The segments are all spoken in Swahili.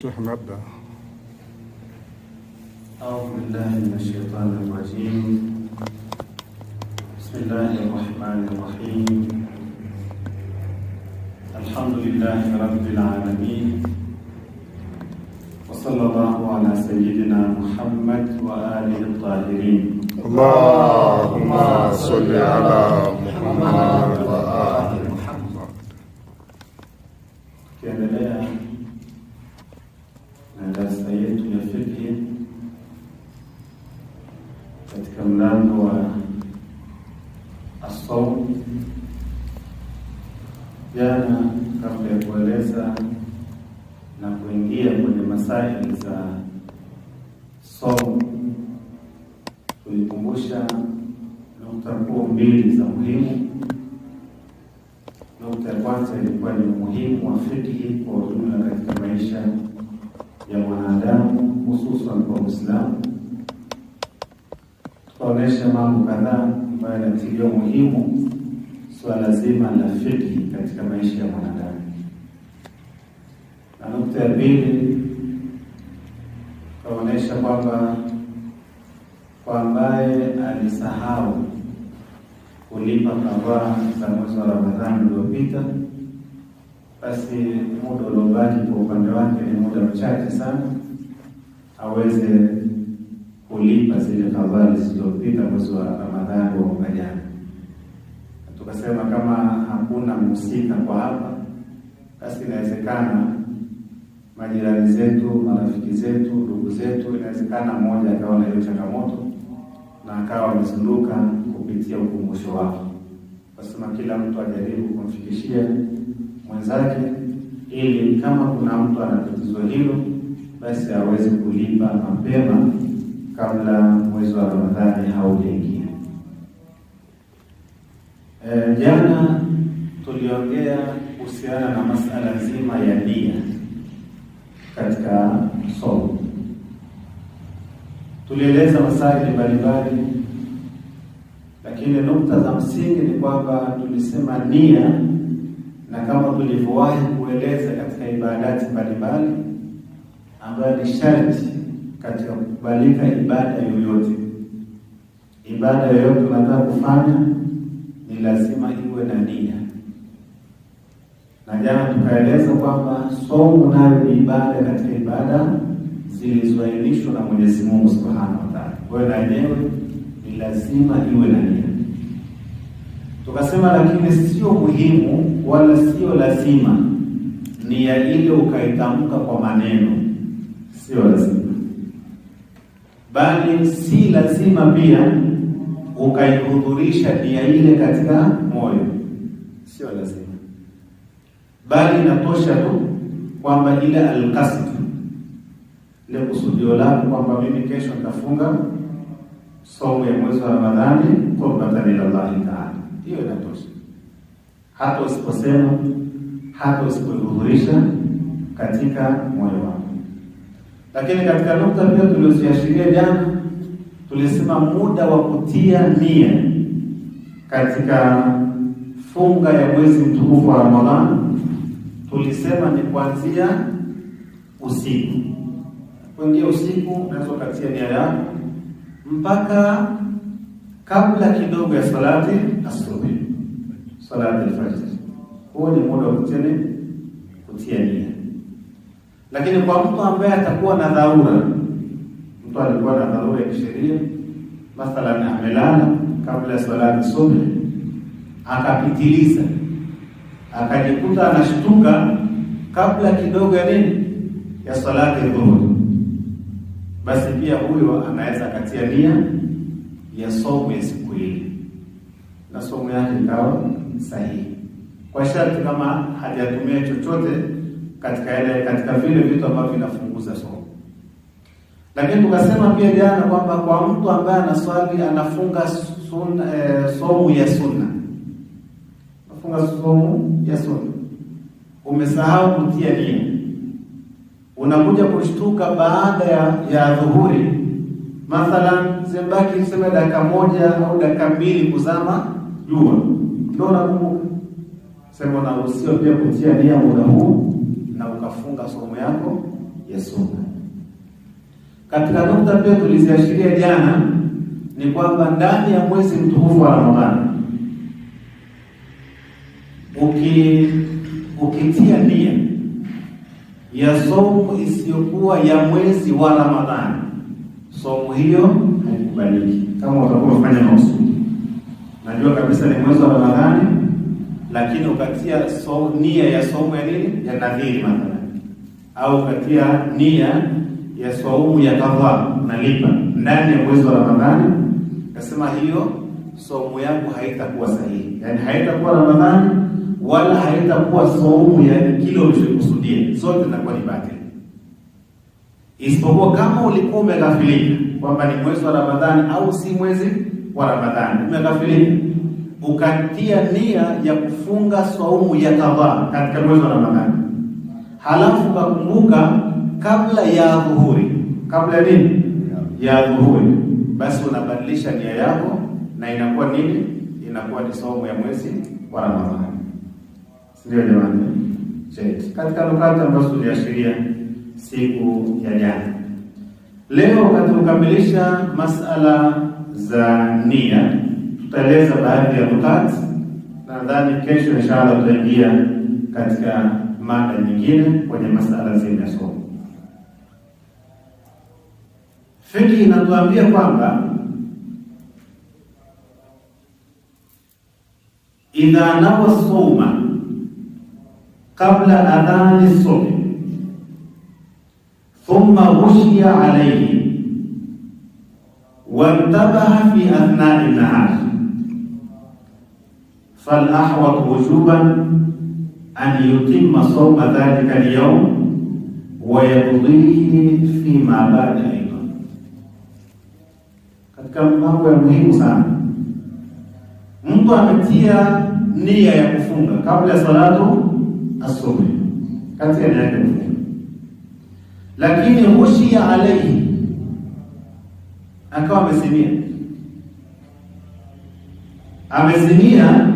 نبدأ. أعوذ بالله من الشيطان الرجيم. بسم الله الرحمن الرحيم. الحمد لله رب العالمين، وصلى الله على سيدنا محمد وآله الطاهرين. اللهم صل على محمد وآل محمد. Tukiendelea na darasa yetu ya fiqh katika mlango wa as-sawm, jana kabla ya kueleza na kuingia kwenye masaili za sawm, tulikumbusha nukta kuu mbili za muhimu. Nukta ya kwanza ilikuwa ni umuhimu wa fiqh kwa ujumla katika maisha ya mwanadamu, hususan kwa Muislamu. Tukaonesha mambo kadhaa ambayo yanatilia umuhimu swala zima la fiqh katika maisha ya mwanadamu. Na nukta ya pili tukaonesha kwamba kwa ambaye alisahau kulipa kadhaa za mwezi wa Ramadhani uliopita, basi muda uliobaki kwa upande wake ni muda mchache sana aweze kulipa zile kadhaa zilizopita mwezi wa Ramadhani wa mwaka jana. Tukasema kama hakuna mhusika kwa hapa, basi inawezekana majirani zetu, marafiki zetu, ndugu zetu, inawezekana mmoja akaona hiyo changamoto na akawa amezunduka kupitia ukumbusho wao. Basema kila mtu ajaribu kumfikishia mwenzake, ili kama kuna mtu ana tatizo hilo, basi aweze kulipa mapema kabla mwezi wa Ramadhani haujaingia. Jana tuliongea kuhusiana na masala nzima ya nia katika somo. Tulieleza masaili mbalimbali, lakini nukta za msingi ni kwamba tulisema nia, na kama tulivyowahi kueleza katika ibadati mbalimbali, ambayo ni sharti katika kukubalika ibada yoyote. Ibada yoyote unataka kufanya ni lazima iwe na nia. Na jana tukaeleza kwamba somo nayo ni ibada katika ibada zilizoainishwa na Mwenyezi Mungu Subhanahu wa Ta'ala. Kwa hiyo na yenyewe ni lazima iwe na nia. Tukasema lakini sio muhimu wala sio lazima nia ile ukaitamka kwa maneno, sio lazima. Bali si lazima pia ukaihudhurisha nia ile katika moyo, sio lazima. Bali inatosha tu kwamba ile al-qasd, ile kusudio lako kwamba mimi kesho nitafunga somo ya mwezi wa Ramadhani qurbatan ila Allah Ta'ala. Hiyo inatosha. Hata usiposema, hata usipohudhurisha katika moyo wako. Lakini katika nukta pia tulizoziashiria jana, tulisema muda wa kutia nia katika funga ya mwezi mtukufu wa Ramadhani, tulisema ni kuanzia usiku. Kuingia usiku unaweza kutia nia yako mpaka kabla kidogo ya salati asubuhi, salati al-fajr. Huo ni muda wa kutia nia. Lakini kwa mtu ambaye atakuwa na dharura, mtu alikuwa na dharura ya kisheria, mathalan amelala kabla ya salati asubuhi, akapitiliza, akajikuta anashtuka kabla kidogo ya nini, ya salati dhuhur, basi pia huyo anaweza katia nia ya somo ya siku ile, na somo yake ikawa sahihi, kwa sharti kama hajatumia chochote katika vile vitu ambavyo vinafunguza somo. Lakini tukasema pia jana kwamba kwa mtu ambaye anaswali anafunga sunna, somo ya sunna, anafunga somo ya sunna, umesahau kutia nia, unakuja kushtuka baada ya dhuhuri, mathalan zembaki tuseme dakika moja au dakika mbili kuzama jua, ndio unakumbuka, sema unaruhusiwa pia kutia nia muda huu na ukafunga somo yako ya ya sunna. Katika nukta pia tuliziashiria jana ni kwamba ndani ya mwezi mtukufu wa Ramadhani ukitia nia ya somo isiyokuwa ya mwezi wa Ramadhani, somo hiyo haikubaliki. Kama utakuwa umefanya mausudi, najua kabisa ni mwezi wa Ramadhani, lakini ukatia nia ya somo ya nini, ya nadhiri mathalan, au ukatia nia ya saumu ya kadhaa nalipa ndani ya mwezi wa Ramadhani, nasema hiyo saumu yako haitakuwa sahihi. Yani haitakuwa Ramadhani wala haitakuwa saumu ya kile ulichokusudia, zote zinakuwa ni batili. Isipokuwa kama ulikuwa umeghafilika kwamba ni mwezi wa Ramadhani au si mwezi wa Ramadhani, umeghafilika ukatia nia ya kufunga saumu ya kadhaa katika mwezi wa Ramadhani, halafu ukakumbuka kabla ya dhuhuri, kabla nini ya dhuhuri, basi unabadilisha nia yako na inakuwa nini, inakuwa ni saumu ya mwezi wa Ramadhani. Ndio jamani, katika nukata ambazo tuliashiria siku ya jana. Leo wakati ukamilisha masala za nia, tutaeleza baadhi ya nukata, na nadhani kesho inshallah tutaingia katika mada nyingine kwenye masala zima ya somo. Fiqh inatuambia kwamba idha nawa sawma qabla adhani subh thumma ghushiya alayhi wantabaha fi athna'i an-nahar fal ahwat wujuban an yutimma sawma dhalika al-yawm wa yaqdihi fi ma ba'da. Katika mambo ya muhimu sana, mtu ametia nia ya kufunga kabla ya salatu asubuhi, kati ya nia ya kufunga, lakini hushia alayhi, akawa amezimia,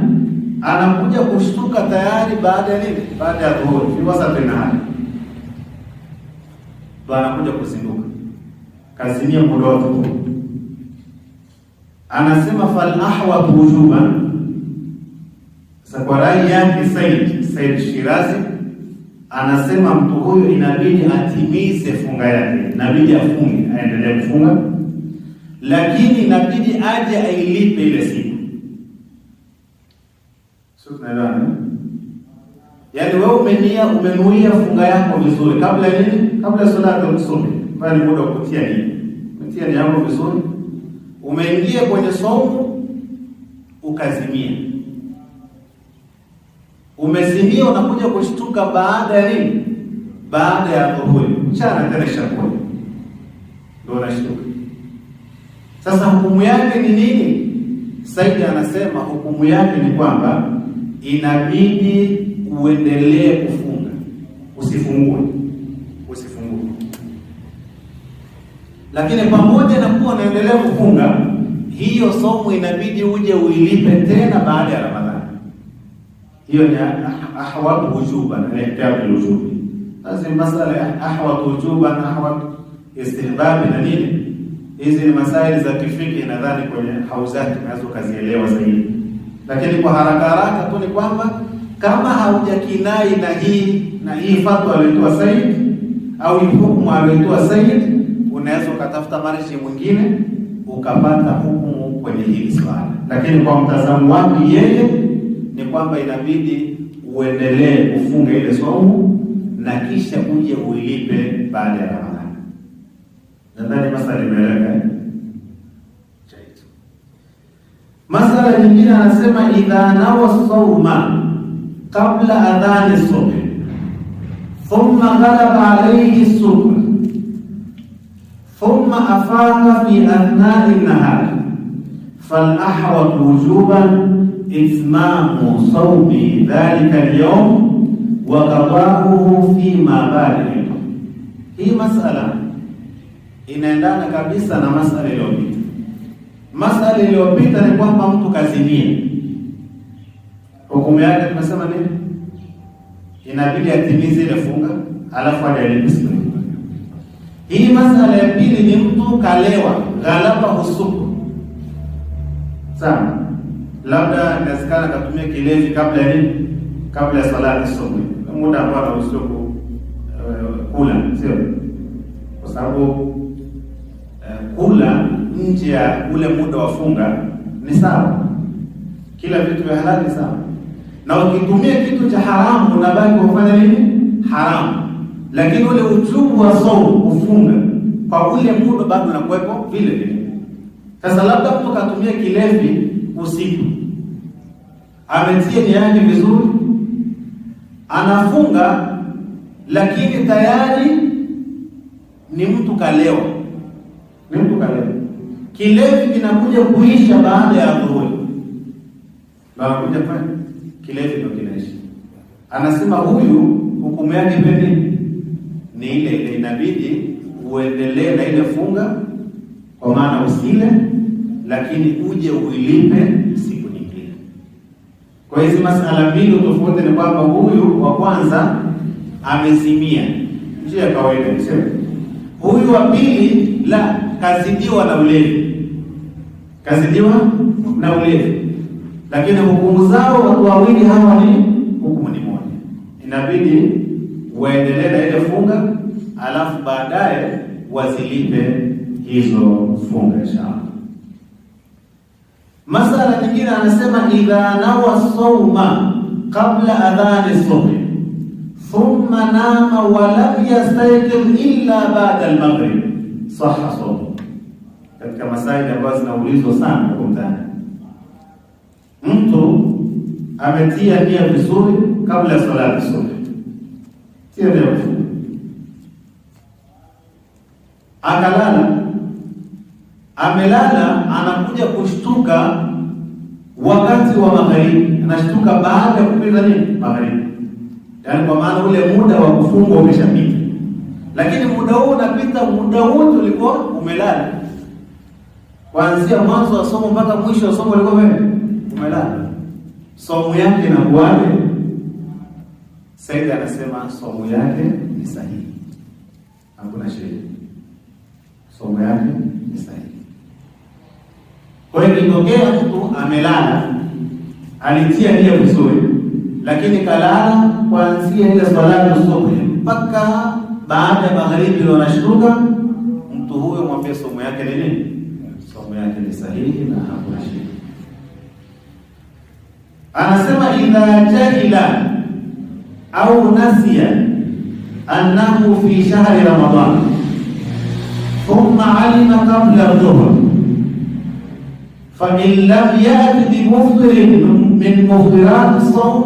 anakuja kushtuka tayari baada ya nini, baada ya dhuhuri, fi wasati nahari, ndo anakuja kuzinduka, kazimia muda wote. Anasema fal ahwat wujuban. Sasa kwa rai yake Said Shirazi anasema mtu huyo inabidi atimize funga yake, inabidi afunge, aendelee kufunga, lakini inabidi aje ailipe ile siku. Sio, tunaelewana? Yaani wewe umenuia funga yako vizuri kabla ya nini? Kabla ya salatu al-subhi, bali muda wa kutia nia. Kutia nia yako vizuri, umeingia kwenye saumu ukazimia. Umezimia, unakuja kushtuka baada ya nini? Baada ya dhuhuri. Mchana tena ishakuwa. Ndio unashtuka. Sasa hukumu yake ni nini? Saidi anasema hukumu yake ni kwamba inabidi uendelee kufunga. Usifungue. Lakini pamoja na kuwa unaendelea kufunga, hiyo somo inabidi uje uilipe tena baada ya Ramadhani. Hiyo ni ahwat wujuban, na ihtiyaji wujubi. Sasa masala ya ahwat wujuban, ahwat istihbab na nini, hizi ni masaili za kifiki, nadhani kwenye hauzati tunaweza kuzielewa zaidi. Lakini kwa haraka tu ni kwamba kama haujakinai na hii fatwa aliyotoa Said au hukumu aliyotoa Said, unaweza ukatafuta marji mwingine ukapata hukumu kwenye hili swala. Lakini kwa mtazamo wangu yeye ni kwamba inabidi uendelee kufunga ile saumu na kisha uje uilipe baada ya Ramadhani. Nadhani masala imeeleweka. Masala nyingine anasema idha nawa sawma qabla adhani subh thumma ghalaba alayhi subh thumma afaqa fi athna'i an-nahar fal ahwat wujuban itmamu sawmi dhalika al-yawm wa qada'uhu fi ma ba'da. Hii masala inaendana kabisa na masala iliyopita. Masala iliyopita ni kwamba mtu kazimia, hukumu yake tunasema nini? Inabidi atimize ile funga alafu ajalipe. Hii masala ya pili ni mtu kalewa, ghalaba husuku. Sawa, labda inawezekana katumia kilevi kabla ya nini? Kabla ya salati subuhi, muda ambao anaruhusiwa kula, sio? Kwa sababu kula nje ya ule muda wa funga ni sawa, kila vitu vya halali ni sawa, na ukitumia kitu cha haramu unabaki kufanya nini? Haramu. Lakini ule ujubu wa saumu, kufunga kwa ule muda bado unakuwepo vile vile. Sasa labda mtu katumia kilevi usiku, ametia nia yake vizuri, anafunga, lakini tayari ni mtu kalewa. Kilevi kinakuja kuisha baada ya dhuhuri, baada ya kilevi ndio kinaisha. Anasema huyu hukumu yake ni ile, inabidi uendelee na ile funga, kwa maana usile, lakini uje uilipe siku nyingine. Kwa hizi masala mbili tofauti ni kwamba huyu wa kwanza amezimia njia ya kawaida, sio? Huyu wa pili la kazidiwa na ulevi, lakini hukumu zao watu wawili hawa ni hukumu ni moja. Inabidi waendelee na ile funga, alafu baadaye wazilipe hizo funga inshallah. Masala nyingine anasema idha nawa sawma qabla adhani subhi thumma nama wa lam yastayqidh illa ba'da al-maghrib sahha sawmu. Katika masaili ambazo zinaulizwa sana kwa mtani, mtu ametia nia vizuri kabla ya salati subhi, tia nia vizuri, akalala, amelala, anakuja kushtuka wakati wa magharibi, anashtuka baada ya kupita nini? Magharibi. Yaani kwa maana ule muda wa kufunga umeshapita, lakini muda huo unapita, muda wote ulikuwa umelala, kuanzia mwanzo wa somo mpaka mwisho wa somo ulikuwa umelala. Somo yake inakuwaje? Said anasema somo yake ni sahihi, hakuna shida, somo yake ni sahihi. Kwa hiyo ikitokea mtu amelala, alitia nia vizuri, lakini kalala kuanzia ile swala subhi mpaka baada ya magharibi ndio anashtuka, mtu huyo mwambie somo yake ni nini? Somo yake ni sahihi na hakuna shida. Anasema idha jahila au nasiya annahu fi shahri Ramadan thumma alima qabla dhuhr fa in lam yati bi muftirin min muftirat as-sawm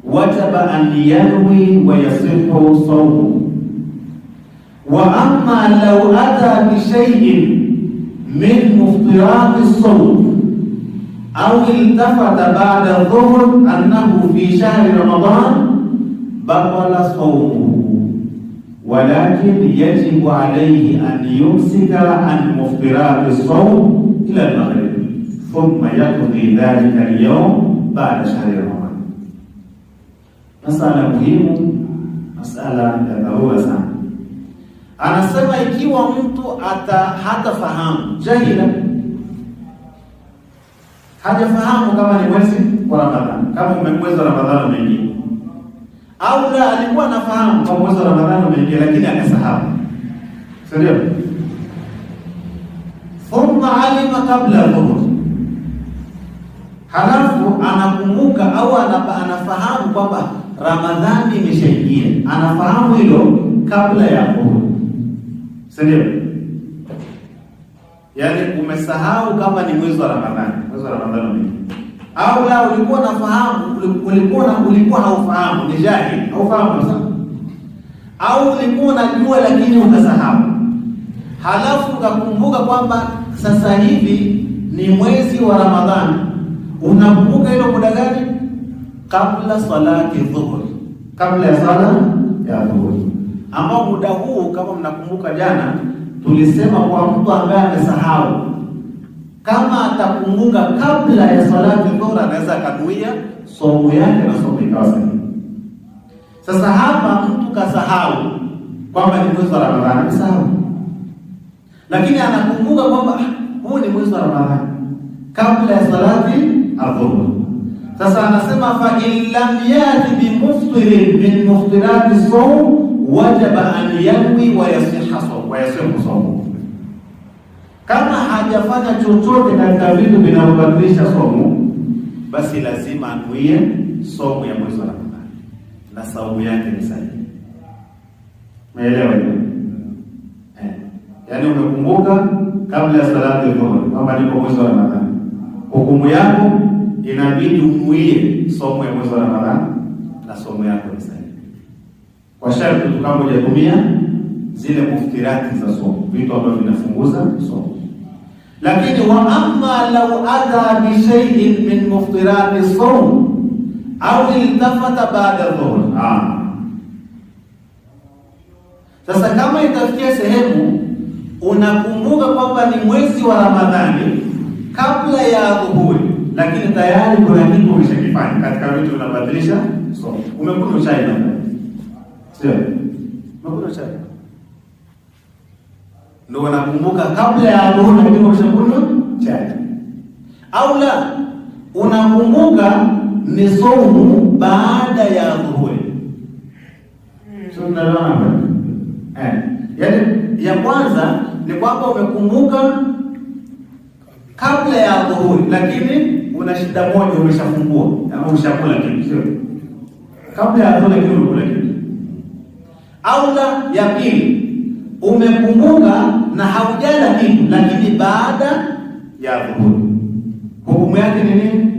wajaba an yanwi wa yasihhu sawmu. Wa amma law ata bi shay'in min muftirat as-sawm au iltafata ba'da dhuhr annahu fi shahri Ramadan batala sawmuhu, walakin yajibu alayhi an yumsika an muftirat as-sawm ila al-maghrib thumma yaqdi dhalika al-yawm ba'da shahri Ramadan. Masala muhimu, masala ya dharura sana. Anasema ikiwa mtu hatafahamu, jahila, hajafahamu kama ni mwezi wa Ramadhani, kama mwezi wa Ramadhani umeingia, au la alikuwa anafahamu kama mwezi wa Ramadhani umeingia lakini akasahau, sio? Thumma alima kabla dhuhur, halafu anakumbuka au anafahamu kwamba Ramadhani imeshaingia, anafahamu hilo kabla ya dhuhur, sio? Yaani umesahau kama ni mwezi wa Ramadhani, mwezi wa Ramadhani ni. Au la ulikuwa unafahamu, ulikuwa haufahamu, ni jahili, haufahamu sasa. Au ulikuwa unajua lakini ukasahau. Halafu ukakumbuka kwamba sasa hivi ni mwezi wa Ramadhani. Unakumbuka hilo muda gani? Kabla salati dhuhur, kabla ya sala ya dhuhur. Ambao muda huu kama mnakumbuka jana tulisema kwa mtu ambaye amesahau, kama atakumbuka kabla ya salati dhuhur anaweza kanuia somo yake na somo ikawa sahihi. Sasa hapa mtu kasahau kwamba ni mwezi wa Ramadhani, sawa, lakini anakumbuka kwamba huu ni mwezi wa Ramadhani kabla ya salati adhuhur. Sasa anasema fa in lam yati bi muftirin min muftirati sawm wajaba an yanwi wa yasihha sawm. Kama hajafanya chochote katika vitu vinavyobadilisha somo, basi lazima anuie somo ya mwezi wa Ramadhani na saumu yake ni sahihi. Umeelewa hiyo? Yaani umekumbuka kabla ya salati ya dhuhur kwamba niko mwezi wa Ramadhani, hukumu yako inabidi unuie somo ya mwezi wa Ramadhani na somo yako ni sahihi, kwa sharti tu kama hujatumia zile muftirati za somo, vitu ambavyo vinafunguza somo. Lakini wa amma law ata bi shay'in min muftirati sawm au iltafata ba'da dhuhur. Sasa kama itafikia sehemu unakumbuka kwamba ni mwezi wa Ramadhani kabla ya dhuhuri, lakini tayari kuna kitu umeshakifanya katika vitu vinabadilisha somo. Umekunywa chai na sio? Umekunywa chai ndio unakumbuka kabla ya dhuhuri, lakini umeshakunywa chai. Au la, unakumbuka ni somo baada ya dhuhuri. Sio tunaelewana? Yaani ya kwanza ni kwamba umekumbuka kabla ya dhuhuri, lakini una shida moja, umeshafungua ama umeshakula kitu, sio? Kabla ya dhuhuri lakini umekula kitu. Au la, ya pili umekumbuka na haujala kitu, lakini baada ya dhuhuri, hukumu yake ni nini?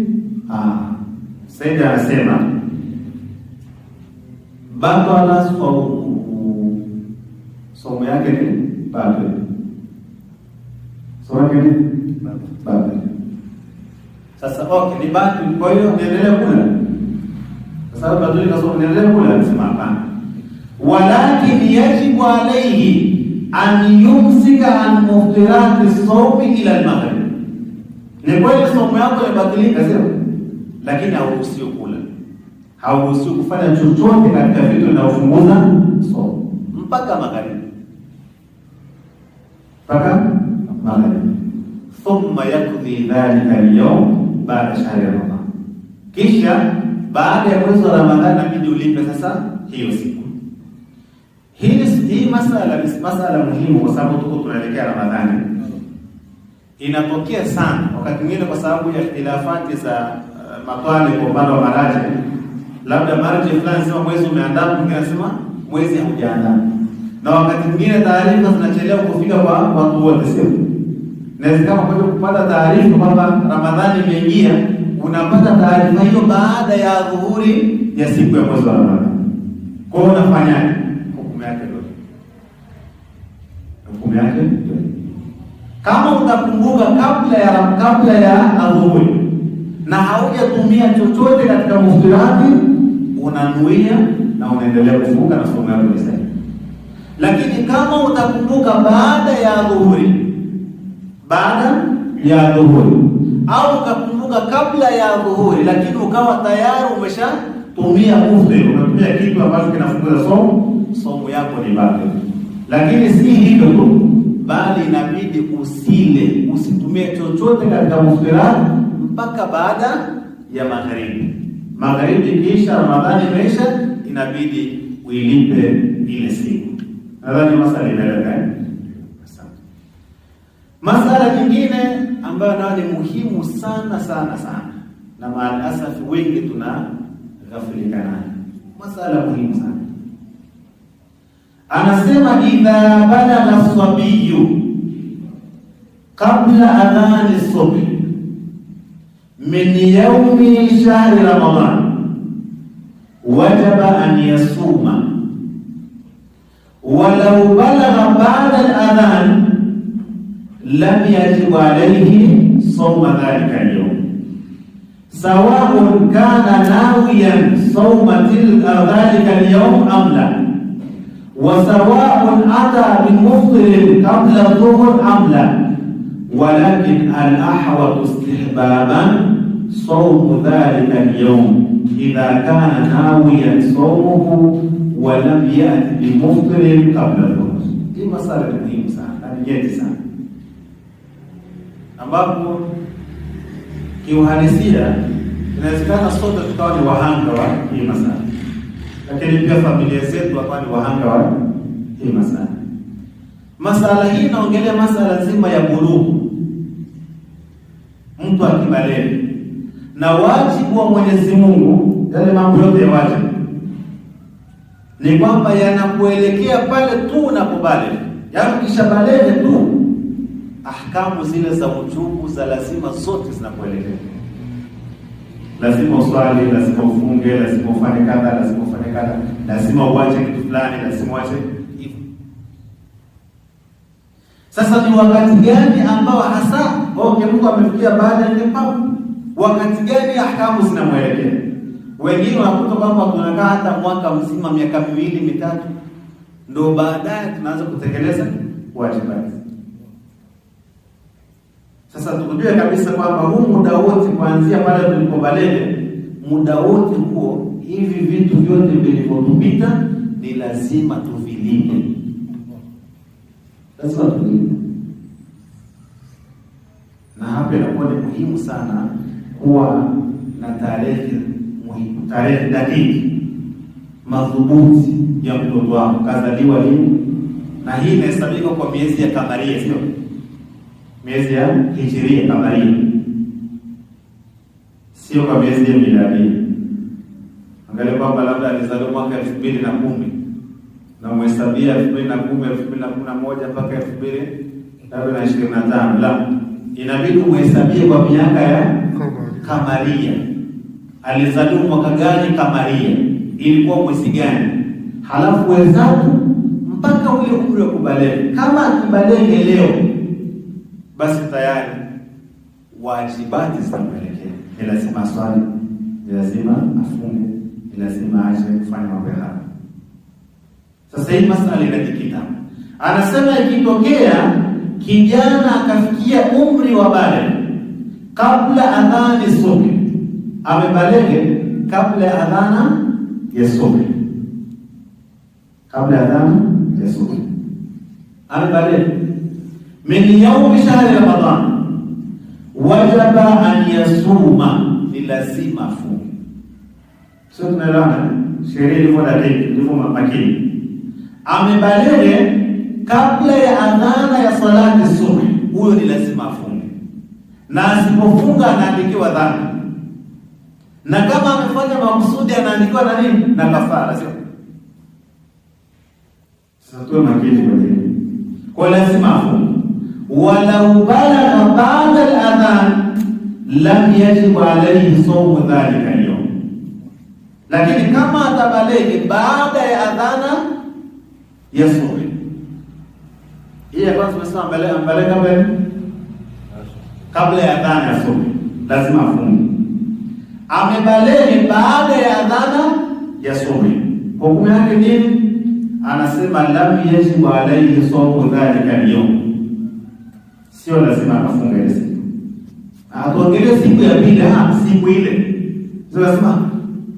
Sayyid anasema batala somo yake ni batil. Somo yake ni batil. Sasa ni batil, kwa hiyo niendelee kula. Sasa batil kasoma niendelee kula, anasema hapana. Walakin yajibu alayhi an yumsika an muftirati sawmi ila al-maghrib. Ni kweli somo yako imebatilika, sio? Lakini hauruhusiwi kula, hauruhusiwi kufanya chochote katika vitu vinavyofunguza somo mpaka magharibi. Thumma yakudhi dhalika al-yawm baada shahri Ramadhan. Kisha baada ya mwezi wa Ramadhani inabidi ulipe sasa hiyo siku. Hii masala muhimu, kwa sababu tuko tunaelekea Ramadhani. Inatokea sana wakati mwingine kwa sababu ya ikhtilafati za matwali kwa upande wa maraji. Labda maraji fulani sema mwezi umeandaa, mwingine anasema mwezi haujaandaa. Na wakati mwingine taarifa zinachelewa kufika kwa watu wote, sio? Naweza kama kwa kupata taarifa kwamba Ramadhani imeingia, unapata taarifa hiyo baada ya dhuhuri ya siku ya mwezi wa Ramadhani. Kwa hiyo unafanyaje? Hukumu yake ndio. Hukumu yake ndio. Kama utakumbuka kabla ya dhuhuri na haujatumia chochote katika muftirati, unanuia na unaendelea kufunga na somo yako ni sahihi. Lakini kama utakumbuka baada ya dhuhuri au ukakumbuka kabla ya dhuhuri, lakini ukawa tayari umeshatumia muftir, umetumia kitu ambacho kinafunguza somo yako ni batil. Lakini si hivyo tu, bali inabidi usitumie chochote katika muftirat mpaka baada ya magharibi. Magharibi kisha Ramadhani imeisha, inabidi uilipe ile siku. Nadhani masala inaeleweka. Masala nyingine ambayo nayo ni muhimu sana na maalasaf wengi tunaghafilika nayo. Masala muhimu sana. Anasema idha balagha as-sabiyyu qabla adhan as-subh min yawmi shahri Ramadan wajaba an yasuma, walau balagha ba'da al-adhan lam yajib alayhi sawma dhalika al-yawm, sawa'un kana nawiyan sawma dhalika al-yawm am la, وسواء أتى بمفطر قبل الظهر أم لا، ولكن الأحوط استحبابا صوم ذلك اليوم إذا كان ناويا صومه wa lam yati bi muftirin qabla al-khuruj. Hii masala ni muhimu sana na nyeti sana, ambapo kiuhalisia inawezekana sote tukawa ni wahanga wa hii masala, lakini pia familia zetu hapa ni wahanga wa hii masala. Masala hii inaongelea masala nzima ya bulughu, mtu akibaleghe, na wajibu wa Mwenyezi Mungu, yale mambo yote ya wajibu ni kwamba yanakuelekea pale tu unapobaleghe. Yaani ukishabaleghe tu, ahkamu zile za ujubu za lazima zote zinakuelekea. Lazima uswali, lazima ufunge, lazima ufanye kadha, lazima ufanye kadha, lazima uache kitu fulani, lazima uache hivyo. Sasa ni wakati gani ambao hasa mtu amefikia baada ya papo? Wakati gani ahkamu zinamwelekea? Wengine wanakuta kwamba tunakaa hata mwaka mzima, miaka 2 3, ndio baadaye tunaanza kutekeleza wajibu. Sasa tukujue kabisa kwamba huu muda wote kuanzia pale tulipobaleghe, muda wote huo hivi vitu vyote vilivyotupita ni lazima tuvilinde. Lazima tuvilinde. Na hapa inakuwa ni muhimu sana kuwa na tarehe muhimu, tarehe dakiki madhubuti ya mtoto wako kazaliwa lini, na hii inahesabika kwa miezi ya kamaria, sio miezi ya hijiria kamaria, sio kwa miezi ya miladia. Angalia kwamba labda alizaliwa mwaka 2010 na umehesabia 2010, 2011 mpaka 2025, la inabidi umehesabie kwa miaka ya kamaria. Alizaliwa mwaka gani kamaria, ilikuwa mwezi gani, halafu wenzako mpaka ule umri wa kubaleghe. Kama akibaleghe leo, basi tayari wajibati zinaelekea. Ni lazima aswali, ni lazima afunge, ni lazima aache kufanya mambo haya. Sasa hii masala inajikita. Anasema ikitokea kijana akafikia umri wa baleghe kabla adhani subhi, amebaleghe kabla ya adhana ya subhi, kabla ya adhana ya subhi amebaleghe, min yaumi shahri Ramadhan, wajaba an yasuma, ni lazima afunge. Sio tunaelewana? Sheria ilivyo dakika, ilivyo makini. Amebaleghe kabla ya adhana ya salati subhi, huyo ni lazima afunge, na asipofunga anaandikiwa dhambi, na kama amefanya makusudi anaandikiwa na nini? Na kafara, sio? Sasa tuwe makini kwa hili. Kwa lazima afunge. Walau balagha ba'da al-adhan lam yajib alayhi sawmu dhalika al-yawm, lakini kama atabaleghe baada ya adhana ya subhi, hii kwanza tumesema baleghe kabla ya adhana ya subhi, lazima afunge. Amebaleghe baada ya adhana ya subhi, hukumu yake nini? Anasema lam yajib alayhi sawmu dhalika al-yawm, sio lazima akafunga ile siku. Atuongelee siku ya pili, siku ile. Sio lazima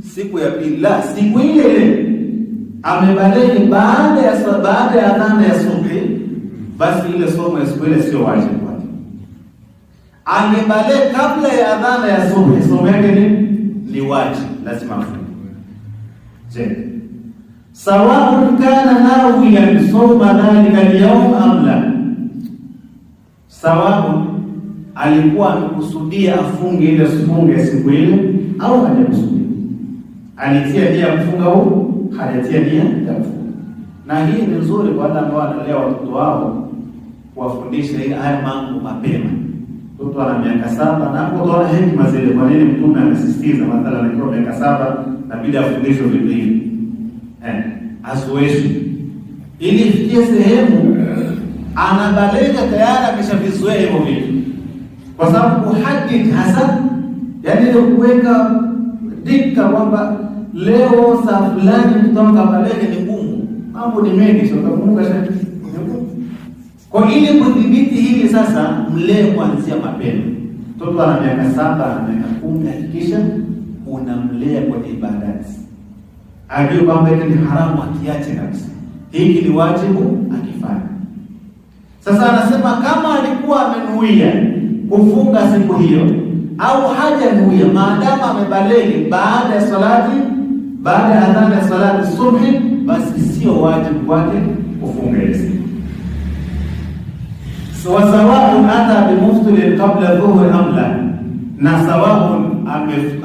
siku ya pili, la siku ile ile. Amebaleghe baada ya adhana ya subhi, basi ile somo ya siku ile sio wajibu kwake. Angebaleghe kabla ya adhana ya subhi, somo yake ni wajibu, lazima afunge. Je, sawaun kana nawiyan sawma dhalika al-yawm am la, sawabu alikuwa amekusudia afunge ile siku ile au hajakusudia, alitia nia kufunga au hajatia nia ya kufunga. Na hii ni nzuri kwa wale ambao wanalea watoto wao, kuwafundisha ile haya mambo mapema. Mtoto ana miaka 7 na hapo utaona hekima zile, kwa nini Mtume amesisitiza mathalan akiwa miaka 7 inabidi afundishwe vitu hivi, azoeshwe, ili ifikie sehemu anabalegha tayari ameshavizoea hivyo vitu, kwa sababu kuhadid hasa, yani ile kuweka dika kwamba leo saa fulani mtoka baleghe ni ngumu, mambo ni mengi, sio utakumbuka sana. Kwa ili kudhibiti hili sasa, mlee kuanzia mapema. Mtoto ana miaka 7 na miaka 10, hakikisha unamlea kwenye ibadati. ajue kwamba hiki ni haramu, akiache kabisa. Hiki ni wajibu, akifanya. Sasa anasema kama alikuwa amenuia kufunga siku hiyo au hajanuia, maadamu amebalegi baada ya salati, baada ya adhan ya salati subhi, basi sio wajibu kwake kufunga ile siku. Sawaun ata bimuftirin qabla dhuhri am la, na sawaun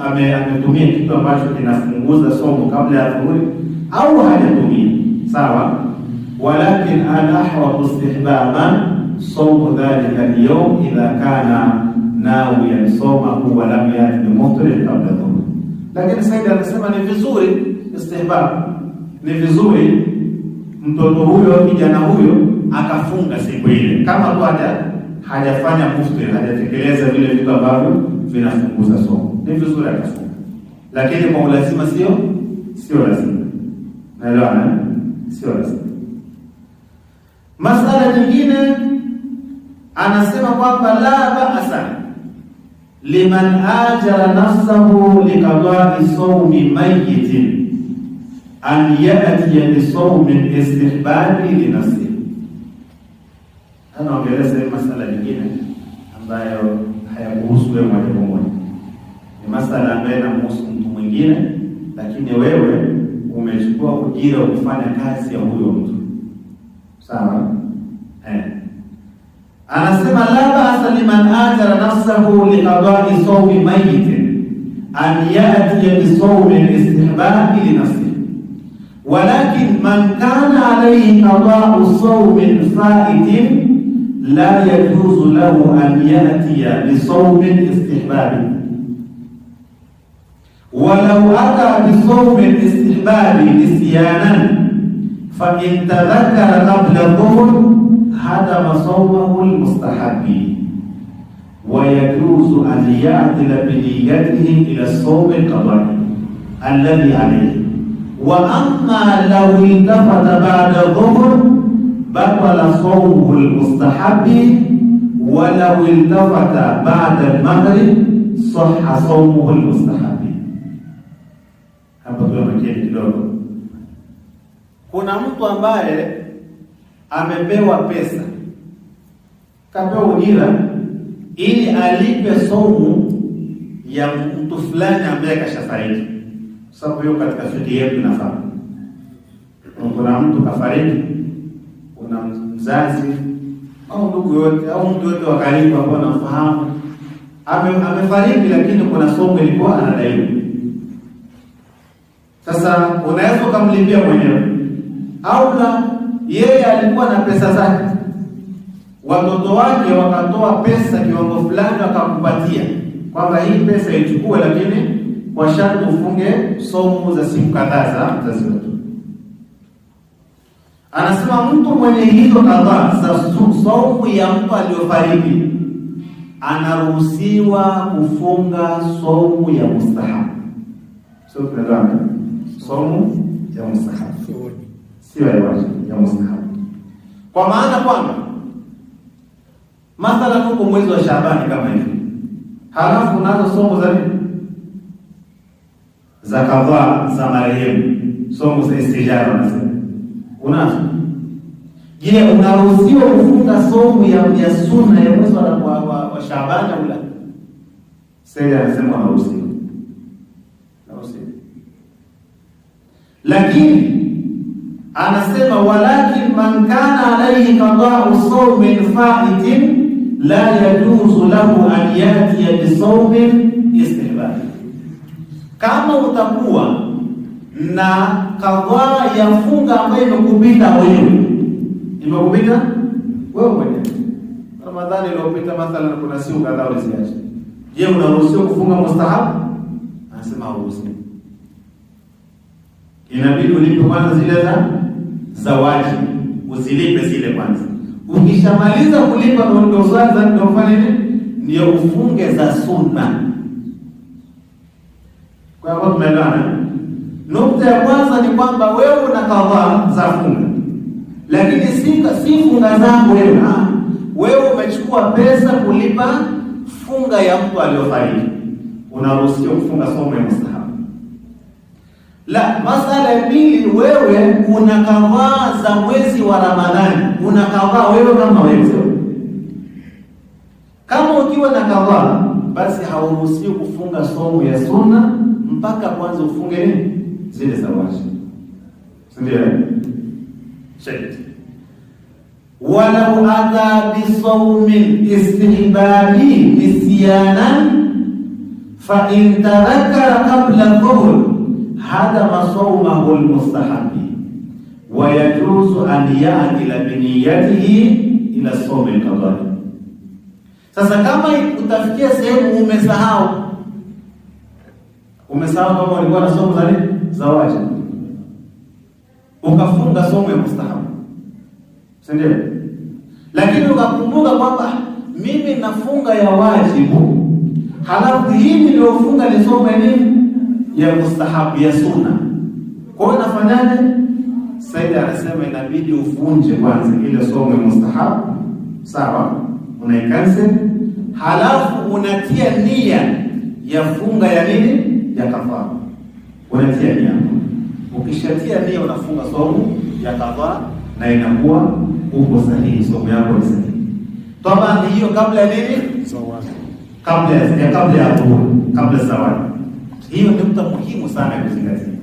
ametumia kitu ambacho kinafunguza somo kabla ya dhuhuri au hajatumia, sawa. Walakin al-ahwatu istihbaban sawmu dhalika al-yawm idha kana nawiyan sawmahu wa lam yati bimuftirin qabla dhuhri. Lakini Said anasema ni vizuri istihbab, ni vizuri mtoto huyo, kijana huyo akafunga siku ile, kama tu hajafanya muftir, hajatekeleza vile vitu ambavyo vinafunguza somo, ni vizuri akafunga. Lakini kwa ulazima sio lazima. Naelewana? Sio lazima. Masala nyingine anasema kwamba la ba'sa liman ajara nafsahu liqada'i sawmi mayyitin an ya'tiya bi sawmin istihbabi li nafsihi. Anaongeleza masala nyingine ambayo hayakuhusu wewe moja kwa moja. Ni masala ambayo inamhusu mtu mwingine, lakini wewe umechukua ujira wa kufanya kazi ya huyo mtu. Sawa? Anasema la ba'sa liman ajara nafsahu liqada'i sawmi mayyitin an ya'tiya bi sawmin istihbabi li nafsihi. Walakin man kana alayhi qada'u sawmin fa'itin la yajuzu lahu an ya'tiya bi sawmin istihbabi. Walau ata bi sawmin istihbabi nisyanan fa in tadhakkara qabla dhuhr hadama sawmahu al-mustahabbi wa yajuzu an ya'dila bi niyyatihi ila as-sawm al-qada'i alladhi alayhi. Wa amma law intafata ba'da dhuhr batala sawmuhu al-mustahabbi wa law intafata ba'da al-maghrib sahha sawmuhu al-mustahabbi. Hapa kwa makini kidogo. Kuna mtu ambaye amepewa pesa, kapewa ujira ili alipe somu ya mtu fulani ambaye kashafariki. Sababu hiyo katika fikhi yetu nafahamu. Kuna mtu kafariki, kuna mzazi au ndugu yote au mtu yote wa karibu ambao anafahamu amefariki, lakini kuna somu ilikuwa anadaiwa. Sasa unaweza kumlipia mwenyewe au la, yeye alikuwa na pesa zake, watoto wake wakatoa pesa kiwango fulani wakakupatia kwamba hii pesa ichukue, lakini kwa sharti ufunge somu za siku kadhaa za mzazi wetu. Anasema mtu mwenye hizo kadhaa za somu ya mtu aliyofariki anaruhusiwa kufunga somu ya mustahabu. Sio tunaelewana? Somu ya mustahabu, sio ya wajibu, ya mustahabu. Kwa maana kwamba mathalan huko mwezi wa Shaabani kama hivi, halafu unazo somo za nini? Za kadhaa za marehemu, somo za istijara nasema. Unazo? Je, unaruhusiwa kufunga somo ya sunna ya mwezi wa Shaabani au la? Sasa anasema unaruhusiwa. Lakini anasema walakin man kana alayhi qada'u sawmin fa'itin la yajuzu lahu an yatiya bi sawmin istihbab. Kama utakuwa na kadhaa ya funga ambayo imekupita wewe, Ramadhani iliyopita mathalan, kuna siku kadhaa uliziacha, je, unaruhusiwa kufunga mustahabu? Anasema hauruhusiwi. Inabidi ulipe kwanza zile za wajibu, uzilipe zile kwanza. Ukishamaliza kulipa ndio sasa ndio ufanye nini? Ndio ufunge za sunna. Kwa hivyo tumeelewana. Nukta ya kwanza ni kwamba wewe una kadhaa za funga, lakini si funga zangu wewe. Wewe umechukua pesa kulipa funga ya mtu aliyofariki, unaruhusiwa kufunga somo ya mustahabu. La, masala ya pili, wewe unakavaa za mwezi wa Ramadhani, unakavaa wewe kama wewe. Kama ukiwa na kavaa, basi hauruhusiwi kufunga somo ya sunna mpaka kwanza ufunge nini? Zile za wajibu. Ndio. Shahidi. Walau adha bisawmin istihbabi nisyanan fa in tadhakkara qabla dhuhr hadama sawmahu almustahabi wa yajuzu an ya'dila bi niyyatihi ila sawm alqadari. Sasa kama utafikia sehemu umesahau kama ulikuwa na somo za wajibu, ukafunga somo ya mustahabu, si ndio? Lakini ukakumbuka kwamba mimi nafunga ya wajibu, halafu hii niliyofunga ni somo ya nini? Ya mustahabu, ya sunna. Kwa hiyo nafanyaje? Said anasema inabidi uvunje kwanza ile somo ya mustahabu, sawa? Unaikansel, halafu unatia nia ya funga ya nini? Ya kafara. Unatia nia. Ukishatia nia unafunga somo ya kafara na inakuwa uko sahihi, somo yako ni sahihi. Toba hiyo kabla ya nini? Zawadi. Kabla ya dhuhuri, kabla zawadi. Hiyo ni nukta muhimu sana ya kuzingatia.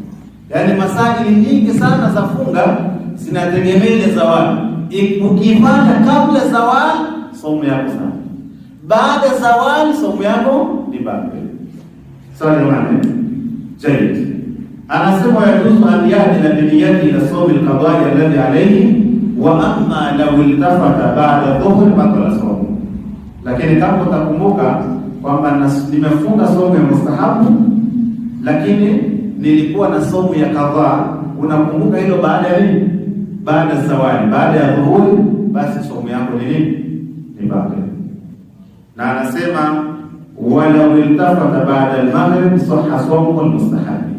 Yaani masaili nyingi sana za funga zinategemea ile zawadi. Ukifanya kabla zawadi, somo yako sana. Baada zawadi, somo yako ni bado. Sawa jamani? Jayyid. Anasema yajuzu an ya'dila bi niyyati ila sawm al-qada'i alladhi alayhi wa amma law iltafata ba'da dhuhr batala sawm. Lakini kama utakumbuka kwamba nimefunga somo ya mustahabu lakini nilikuwa na somo ya kadhaa, unakumbuka hilo baada ya nini? Baada zawadi, baada ya dhuhuri, basi somo yako ni nini? Ni bado. Na anasema wala iltafata ba'da al-maghrib sahha sawmu al-mustahabi.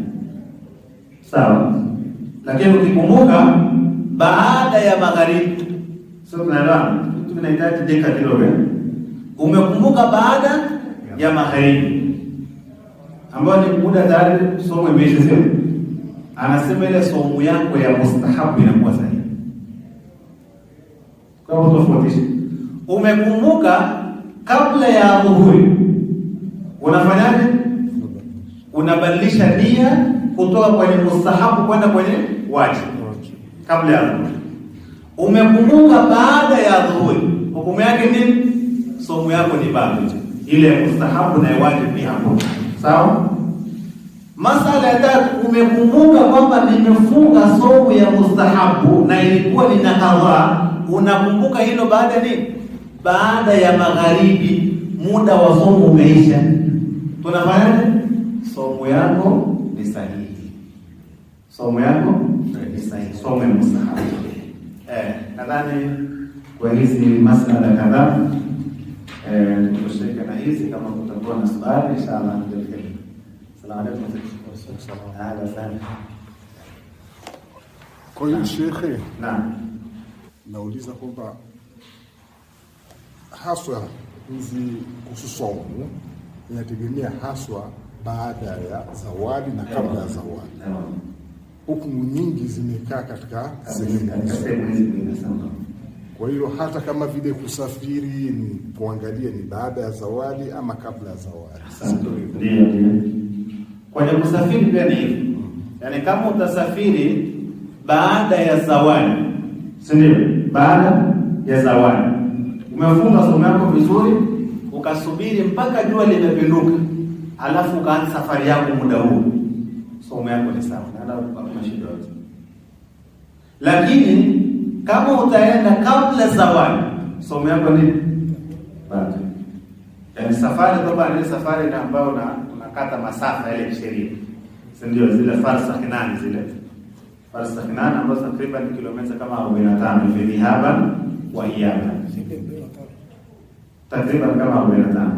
Sawa. Lakini ukikumbuka baada ya magharibi, sio tunaelewana? Tunahitaji dakika kidogo. Umekumbuka baada ya magharibi, ambao ni muda tayari somo imeisha, sio? Anasema ile somo yako ya mustahabu inakuwa sahihi. Kwa hiyo tofautisha. Umekumbuka kabla ya dhuhuri, unafanyaje? Unabadilisha nia kutoka kwenye mustahabu kwenda kwenye wajibu kabla ya dhuhuri. Umekumbuka baada ya dhuhuri, hukumu yake nini? Somo yako ni bado ile mustahabu na wajibu ni hapo. Sawa? Masala ya tatu, umekumbuka kwamba nimefunga somo ya mustahabu na ilikuwa nina kadhaa. Unakumbuka hilo baada ya nini? Baada ya magharibi, muda wa somo umeisha. Tunafanyaje? Somo yako ni sahihi. Somo yako ni sahihi. Somo ya mustahabu. Nadhani kwa hizi masala kadhaa tutosheke na hizi. Kama kutakuwa na swali inshallah ndio. Salamu alaykum. Asante. Kwa hiyo shekhe, naam, nauliza kwamba haswa hizi kuhusu somo inategemea haswa baada ya zawadi na kabla ya zawadi. Hukumu nyingi zimekaa katika sehemu hizi. Kwa hiyo hata kama vile kusafiri ni kuangalia ni baada ya zawadi ama kabla ya zawadi. Ndio. Kwenye kusafiri pia ni hivyo. Yaani kama utasafiri baada ya zawadi, si ndio? Baada ya zawadi, umefunga somo yako vizuri, ukasubiri mpaka jua limepinduka, alafu ukaanza safari yako muda huo, somo yako ni sawa, na hakuna shida yote. Lakini kama utaenda kabla zawadi, somo yako ni bado. Yaani safari toba ni safari ambayo unakata masafa ile sheria. Si ndio zile farsakh 8 zile. Farsakh 8 ambazo takriban kilomita kama 45 hivi hapa wa iyaba. Takriban kama 45.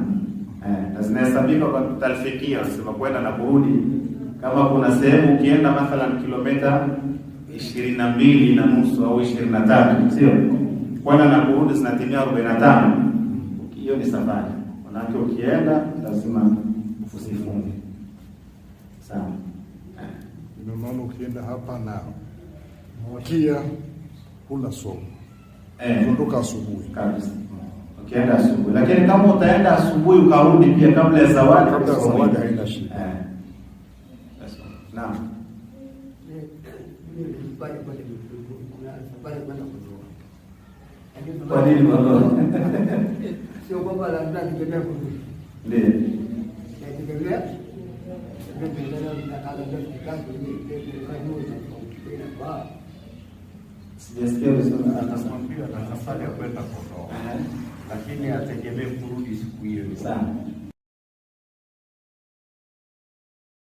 Na zinahesabika kwa talfikia, sema kwenda na kurudi. Kama kuna sehemu ukienda mathalan kilomita 22 na nusu au 23, sio? Kwenda na kurudi zinatimia 45. Hiyo ni safari. Manake ukienda lazima usifunge. Sawa. Ina maana ukienda hapa na kia hula somo kuondoka asubuhi kabisa. Ukienda asubuhi, lakini kama utaenda asubuhi ukarudi pia kabla ya zawadi, haina shida. Naam. Kwa nini bado? Sio kwamba labda nikenda kurudi. Ndio. Nategemea sijasikia vizuri. Anasafiri ana safari ya kwenda Kondoa, lakini ategemee kurudi siku hiyo. Sana.